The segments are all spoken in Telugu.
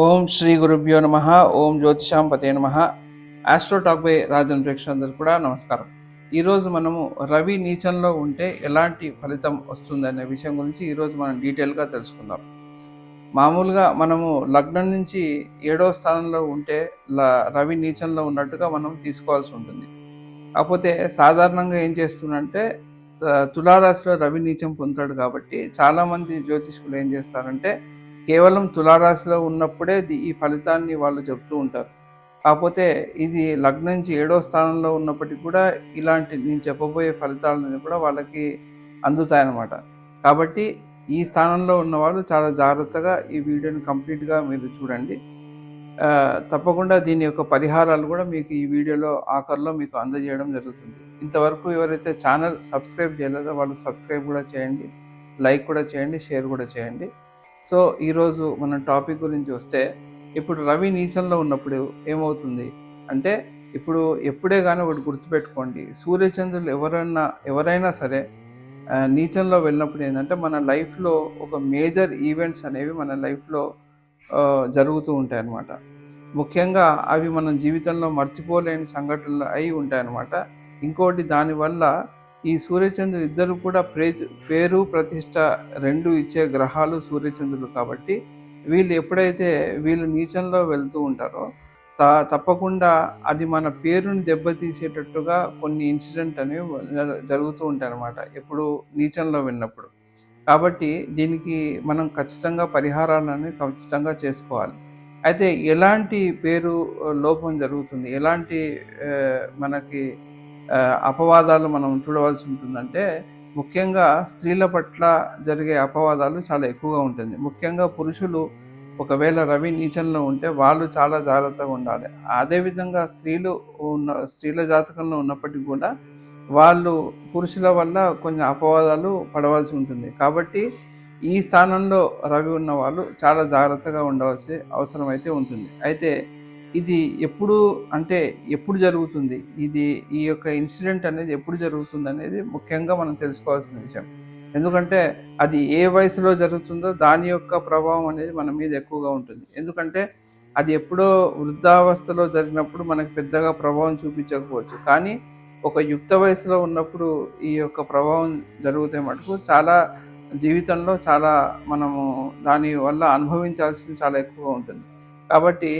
ఓం శ్రీ గురుభ్యో నమ. ఓం జ్యోతిషాం పతే నమ. ఆస్ట్రో టాక్ బై రాజన్ ప్రేక్షకులందరికీ కూడా నమస్కారం. ఈరోజు మనము రవి నీచంలో ఉంటే ఎలాంటి ఫలితం వస్తుందనే విషయం గురించి ఈరోజు మనం డీటెయిల్గా తెలుసుకుందాం. మామూలుగా మనము లగ్నం నుంచి 7వ స్థానంలో ఉంటే రవి నీచంలో ఉన్నట్టుగా మనం తీసుకోవాల్సి ఉంటుంది. కాకపోతే సాధారణంగా ఏం చేస్తుందంటే తులారాశిలో రవి నీచం పొందుతాడు కాబట్టి చాలామంది జ్యోతిష్కులు ఏం చేస్తారంటే కేవలం తులారాశిలో ఉన్నప్పుడే ఈ ఫలితాన్ని వాళ్ళు చెప్తూ ఉంటారు. కాకపోతే ఇది లగ్నం నుంచి 7వ స్థానంలో ఉన్నప్పటికీ కూడా ఇలాంటి నేను చెప్పబోయే ఫలితాలని కూడా వాళ్ళకి అందుతాయన్నమాట. కాబట్టి ఈ స్థానంలో ఉన్నవాళ్ళు చాలా జాగ్రత్తగా ఈ వీడియోని కంప్లీట్గా మీరు చూడండి. తప్పకుండా దీని యొక్క పరిహారాలు కూడా మీకు ఈ వీడియోలో ఆఖరిలో మీకు అందజేయడం జరుగుతుంది. ఇంతవరకు ఎవరైతే ఛానల్ సబ్స్క్రైబ్ చేయలేదో వాళ్ళు సబ్స్క్రైబ్ కూడా చేయండి, లైక్ కూడా చేయండి, షేర్ కూడా చేయండి. సో ఈరోజు మన టాపిక్ గురించి వస్తే, ఇప్పుడు రవి నీచంలో ఉన్నప్పుడు ఏమవుతుంది అంటే, ఇప్పుడు ఎప్పుడే కానీ ఒకటి గుర్తుపెట్టుకోండి, సూర్యచంద్రులు ఎవరైనా సరే నీచంలో వెళ్ళినప్పుడు ఏంటంటే మన లైఫ్లో ఒక మేజర్ ఈవెంట్స్ అనేవి మన లైఫ్లో జరుగుతూ ఉంటాయి అన్నమాట. ముఖ్యంగా అవి మన జీవితంలో మర్చిపోలేని సంఘటనలు అయి ఉంటాయన్నమాట. ఇంకోటి దానివల్ల ఈ సూర్యచంద్రులు ఇద్దరు కూడా పేరు ప్రతిష్ట రెండు ఇచ్చే గ్రహాలు సూర్యచంద్రులు కాబట్టి వీళ్ళు నీచంలో వెళ్తూ ఉంటారో తప్పకుండా అది మన పేరుని దెబ్బతీసేటట్టుగా కొన్ని ఇన్సిడెంట్ అనేవి జరుగుతూ ఉంటాయి అన్నమాట ఎప్పుడు నీచంలో వెళ్ళినప్పుడు. కాబట్టి దీనికి మనం ఖచ్చితంగా పరిహారాలను ఖచ్చితంగా చేసుకోవాలి. అయితే ఎలాంటి పేరు లోపం జరుగుతుంది, ఎలాంటి మనకి అపవాదాలు మనం చూడవలసి ఉంటుందంటే, ముఖ్యంగా స్త్రీల పట్ల జరిగే అపవాదాలు చాలా ఎక్కువగా ఉంటుంది. ముఖ్యంగా పురుషులు ఒకవేళ రవి నీచంలో ఉంటే వాళ్ళు చాలా జాగ్రత్తగా ఉండాలి. అదేవిధంగా స్త్రీల జాతకంలో ఉన్నప్పటికీ కూడా వాళ్ళు పురుషుల వల్ల కొన్ని అపవాదాలు పడవలసి ఉంటుంది. కాబట్టి ఈ స్థానంలో రవి ఉన్న వాళ్ళు చాలా జాగ్రత్తగా ఉండవలసిన అవసరం అయితే ఉంటుంది. అయితే ఇది ఎప్పుడు జరుగుతుంది, ఈ యొక్క ఇన్సిడెంట్ అనేది ఎప్పుడు జరుగుతుంది అనేది ముఖ్యంగా మనం తెలుసుకోవాల్సిన విషయం. ఎందుకంటే అది ఏ వయసులో జరుగుతుందో దాని యొక్క ప్రభావం అనేది మన మీద ఎక్కువగా ఉంటుంది. ఎందుకంటే అది ఎప్పుడో వృద్ధావస్థలో జరిగినప్పుడు మనకు పెద్దగా ప్రభావం చూపించకపోవచ్చు, కానీ ఒక యుక్త వయసులో ఉన్నప్పుడు ఈ యొక్క ప్రభావం జరిగితే మటుకు జీవితంలో చాలా మనము దాని వల్ల అనుభవించాల్సింది చాలా ఎక్కువగా ఉంటుంది. కాబట్టి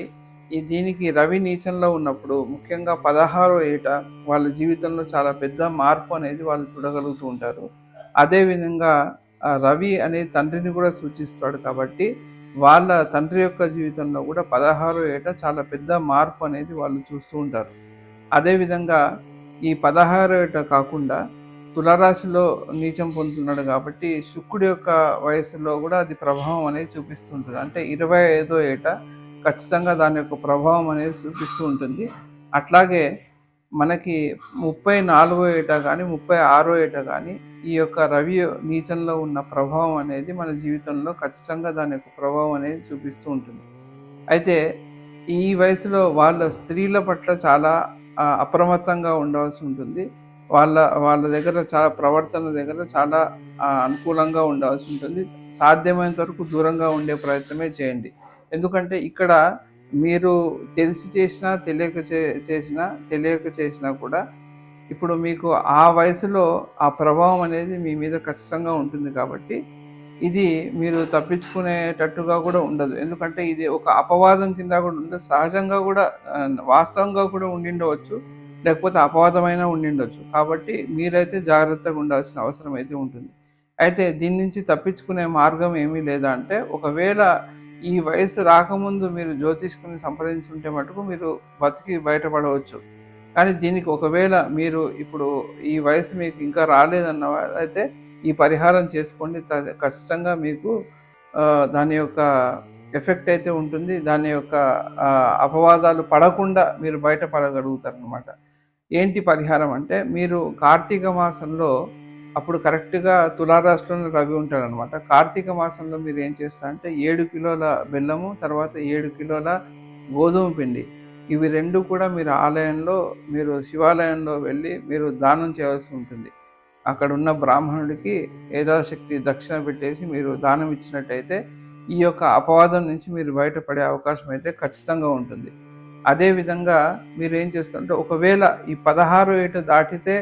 దీనికి రవి నీచంలో ఉన్నప్పుడు ముఖ్యంగా 16వ ఏట వాళ్ళ జీవితంలో చాలా పెద్ద మార్పు అనేది వాళ్ళు చూడగలుగుతూ ఉంటారు. అదేవిధంగా రవి అనే తండ్రిని కూడా సూచిస్తాడు కాబట్టి వాళ్ళ తండ్రి యొక్క జీవితంలో కూడా 16వ ఏట చాలా పెద్ద మార్పు అనేది వాళ్ళు చూస్తూ ఉంటారు. అదేవిధంగా ఈ 16వ ఏట కాకుండా తులారాశిలో నీచం పొందుతున్నాడు కాబట్టి శుక్రుడి యొక్క వయసులో కూడా అది ప్రభావం అనేది చూపిస్తుంటుంది. అంటే 25వ ఏట ఖచ్చితంగా దాని యొక్క ప్రభావం అనేది చూపిస్తూ ఉంటుంది. అట్లాగే మనకి 34వ ఏట కానీ 36వ ఏట కానీ ఈ యొక్క రవి నీచంలో ఉన్న ప్రభావం అనేది మన జీవితంలో ఖచ్చితంగా దాని యొక్క ప్రభావం అనేది చూపిస్తూ ఉంటుంది. అయితే ఈ వయసులో వాళ్ళ స్త్రీల పట్ల చాలా అప్రమత్తంగా ఉండవలసి ఉంటుంది. వాళ్ళ దగ్గర ప్రవర్తన దగ్గర చాలా అనుకూలంగా ఉండవలసి ఉంటుంది. సాధ్యమైనంత వరకు దూరంగా ఉండే ప్రయత్నమే చేయండి. ఎందుకంటే ఇక్కడ మీరు తెలిసి చేసినా తెలియక చేసినా కూడా ఇప్పుడు మీకు ఆ వయసులో ఆ ప్రభావం అనేది మీ మీద ఖచ్చితంగా ఉంటుంది. కాబట్టి ఇది మీరు తప్పించుకునేటట్టుగా కూడా ఉండదు. ఎందుకంటే ఇది ఒక అపవాదం కింద కూడా ఉండదు. సహజంగా కూడా వాస్తవంగా కూడా ఉండిండవచ్చు, లేకపోతే అపవాదమైన ఉండిండొచ్చు. కాబట్టి మీరైతే జాగ్రత్తగా ఉండాల్సిన అవసరం అయితే ఉంటుంది. అయితే దీని నుంచి తప్పించుకునే మార్గం ఏమీ లేదా అంటే, ఒకవేళ ఈ వయసు రాకముందు మీరు జ్యోతిష్కుని సంప్రదించుంటే మటుకు మీరు బతికి బయటపడవచ్చు. కానీ దీనికి ఒకవేళ మీరు ఇప్పుడు ఈ వయసు మీకు ఇంకా రాలేదన్న అయితే ఈ పరిహారం చేసుకోండి. ఖచ్చితంగా మీకు దాని యొక్క ఎఫెక్ట్ అయితే ఉంటుంది. దాని యొక్క అపవాదాలు పడకుండా మీరు బయటపడగలుగుతారనమాట. ఏంటి పరిహారం అంటే, మీరు కార్తీక మాసంలో అప్పుడు కరెక్ట్గా తులారాశిలోనే రవి ఉంటాడనమాట. కార్తీక మాసంలో మీరు ఏం చేస్తారంటే 7 కిలోల బెల్లము, తర్వాత 7 కిలోల గోధుమ పిండి, ఇవి రెండు కూడా మీరు శివాలయంలో వెళ్ళి మీరు దానం చేయవలసి ఉంటుంది. అక్కడ ఉన్న బ్రాహ్మణుడికి యథాశక్తి దక్షిణ పెట్టేసి మీరు దానం ఇచ్చినట్టయితే ఈ యొక్క అపవాదం నుంచి మీరు బయటపడే అవకాశం అయితే ఖచ్చితంగా ఉంటుంది. అదేవిధంగా మీరు ఏం చేస్తారంటే, ఒకవేళ ఈ 16 ఏట దాటితే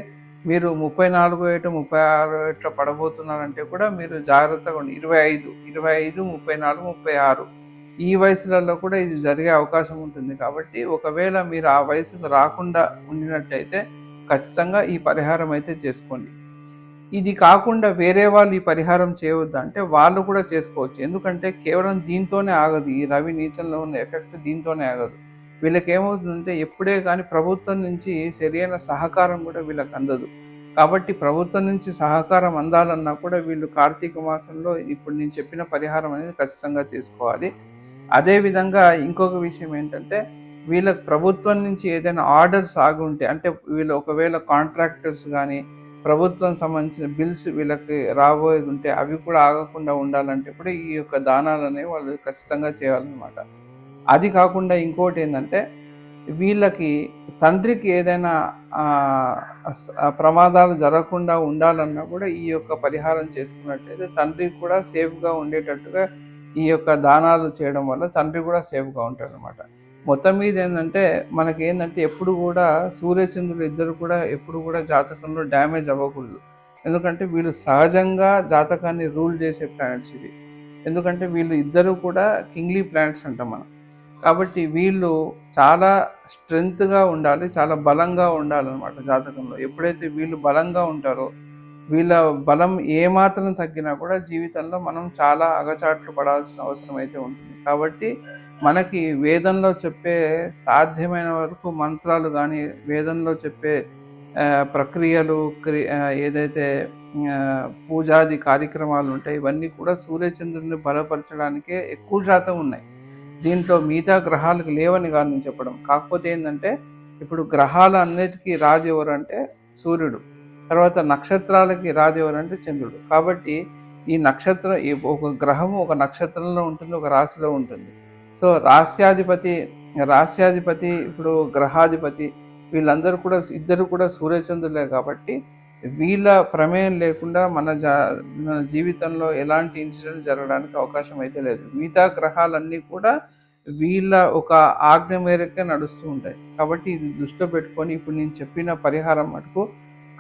మీరు 34 ఏట, 36 ఏట పడబోతున్నారంటే కూడా మీరు జాగ్రత్తగా ఉండి 25, 25, 34, 36 ఈ వయసులలో కూడా ఇది జరిగే అవకాశం ఉంటుంది. కాబట్టి ఒకవేళ మీరు ఆ వయసుకు రాకుండా ఉండినట్టయితే ఖచ్చితంగా ఈ పరిహారం అయితే చేసుకోండి. ఇది కాకుండా వేరే వాళ్ళు ఈ పరిహారం చేయవద్దా అంటే వాళ్ళు కూడా చేసుకోవచ్చు. ఎందుకంటే కేవలం దీంతోనే ఆగదు. ఈ రవి నీచంలో ఉన్న ఎఫెక్ట్ దీంతోనే ఆగదు. వీళ్ళకేమవుతుందంటే ఎప్పుడే కానీ ప్రభుత్వం నుంచి సరైన సహకారం కూడా వీళ్ళకి అందదు. కాబట్టి ప్రభుత్వం నుంచి సహకారం అందాలన్నా కూడా వీళ్ళు కార్తీక మాసంలో ఇప్పుడు నేను చెప్పిన పరిహారం అనేది ఖచ్చితంగా చేసుకోవాలి. అదేవిధంగా ఇంకొక విషయం ఏంటంటే, వీళ్ళకి ప్రభుత్వం నుంచి ఏదైనా ఆర్డర్స్ ఆగి ఉంటే, అంటే వీళ్ళు ఒకవేళ కాంట్రాక్టర్స్ కానీ ప్రభుత్వం సంబంధించిన బిల్స్ వీళ్ళకి రాబోయేది ఉంటే అవి కూడా ఆగకుండా ఉండాలంటే కూడా ఈ యొక్క దానాలు అనేవి వాళ్ళు ఖచ్చితంగా చేయాలన్నమాట. అది కాకుండా ఇంకోటి ఏంటంటే, వీళ్ళకి తండ్రికి ఏదైనా ప్రమాదాలు జరగకుండా ఉండాలన్నా కూడా ఈ యొక్క పరిహారం చేసుకున్నట్టయితే తండ్రికి కూడా సేఫ్గా ఉండేటట్టుగా ఈ యొక్క దానాలు చేయడం వల్ల తండ్రి కూడా సేఫ్గా ఉంటాడు అనమాట. మొత్తం మీద ఏంటంటే మనకేంటంటే ఎప్పుడు కూడా సూర్యచంద్రులు ఇద్దరు కూడా ఎప్పుడు కూడా జాతకంలో డ్యామేజ్ అవ్వకూడదు. ఎందుకంటే వీళ్ళు సహజంగా జాతకాన్ని రూల్ చేసే ప్లానెట్స్ ఇవి. ఎందుకంటే వీళ్ళు ఇద్దరు కూడా కింగ్లీ ప్లానెట్స్ అంటాం మనం. కాబట్టి వీళ్ళు చాలా స్ట్రెంగ్త్గా ఉండాలి, చాలా బలంగా ఉండాలన్నమాట జాతకంలో. ఎప్పుడైతే వీళ్ళు బలంగా ఉంటారో, వీళ్ళ బలం ఏమాత్రం తగ్గినా కూడా జీవితంలో మనం చాలా అగచాట్లు పడాల్సిన అవసరం అయితే ఉంటుంది. కాబట్టి మనకి వేదంలో చెప్పే సాధ్యమైన వరకు మంత్రాలు కానీ, వేదంలో చెప్పే ప్రక్రియలు ఏదైతే పూజాది కార్యక్రమాలు ఉంటాయి, ఇవన్నీ కూడా సూర్యచంద్రుని బలపరచడానికే ఎక్కువ శాతం ఉన్నాయి. దీంట్లో మిగతా గ్రహాలకు లేవని కాదు నేను చెప్పడం. కాకపోతే ఏంటంటే ఇప్పుడు గ్రహాలన్నిటికీ రాజు ఎవరంటే సూర్యుడు, తర్వాత నక్షత్రాలకి రాజు ఎవరంటే చంద్రుడు. కాబట్టి ఈ నక్షత్రం ఒక గ్రహము ఒక నక్షత్రంలో ఉంటుంది, ఒక రాశిలో ఉంటుంది. సో రాస్యాధిపతి ఇప్పుడు గ్రహాధిపతి వీళ్ళందరూ కూడా ఇద్దరు కూడా సూర్యచంద్రులే. కాబట్టి వీళ్ళ ప్రమేయం లేకుండా మన జీవితంలో ఎలాంటి ఇన్సిడెంట్స్ జరగడానికి అవకాశం అయితే లేదు. మిగతా గ్రహాలన్నీ కూడా వీళ్ళ ఒక ఆజ్ఞ మేరకే నడుస్తూ ఉంటాయి. కాబట్టి ఇది దృష్టిలో పెట్టుకొని ఇప్పుడు నేను చెప్పిన పరిహారం మటుకు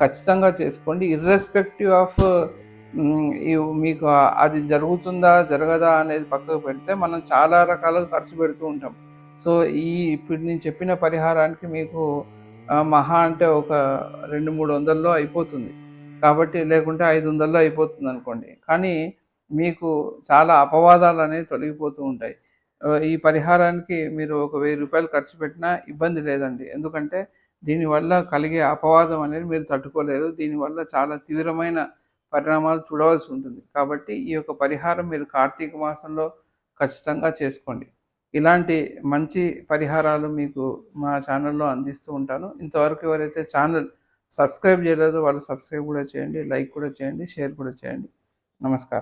ఖచ్చితంగా చేసుకోండి. ఇర్రెస్పెక్టివ్ ఆఫ్ మీకు అది జరుగుతుందా జరగదా అనేది పక్కకు పెడితే మనం చాలా రకాలుగా ఖర్చు పెడుతూ ఉంటాం. సో ఇప్పుడు నేను చెప్పిన పరిహారానికి మీకు మహా అంటే ఒక 200-300లో అయిపోతుంది. కాబట్టి లేకుంటే 500లో అయిపోతుంది అనుకోండి. కానీ మీకు చాలా అపవాదాలు అనేవి తొలగిపోతూ ఉంటాయి. ఈ పరిహారానికి మీరు ఒక ₹1000 ఖర్చు పెట్టినా ఇబ్బంది లేదండి. ఎందుకంటే దీనివల్ల కలిగే అపవాదం అనేది మీరు తట్టుకోలేరు. దీనివల్ల చాలా తీవ్రమైన పరిణామాలు చూడవలసి ఉంటుంది. కాబట్టి ఈ యొక్క పరిహారం మీరు కార్తీక మాసంలో ఖచ్చితంగా చేసుకోండి. ఇలాంటి మంచి పరిహారాలు మీకు మా ఛానల్లో అందిస్తూ ఉంటాను. ఇంతవరకు ఎవరైతే ఛానల్ సబ్స్క్రైబ్ చేయలేదో వాళ్ళు సబ్స్క్రైబ్ కూడా చేయండి, లైక్ కూడా చేయండి, షేర్ కూడా చేయండి. నమస్కారం.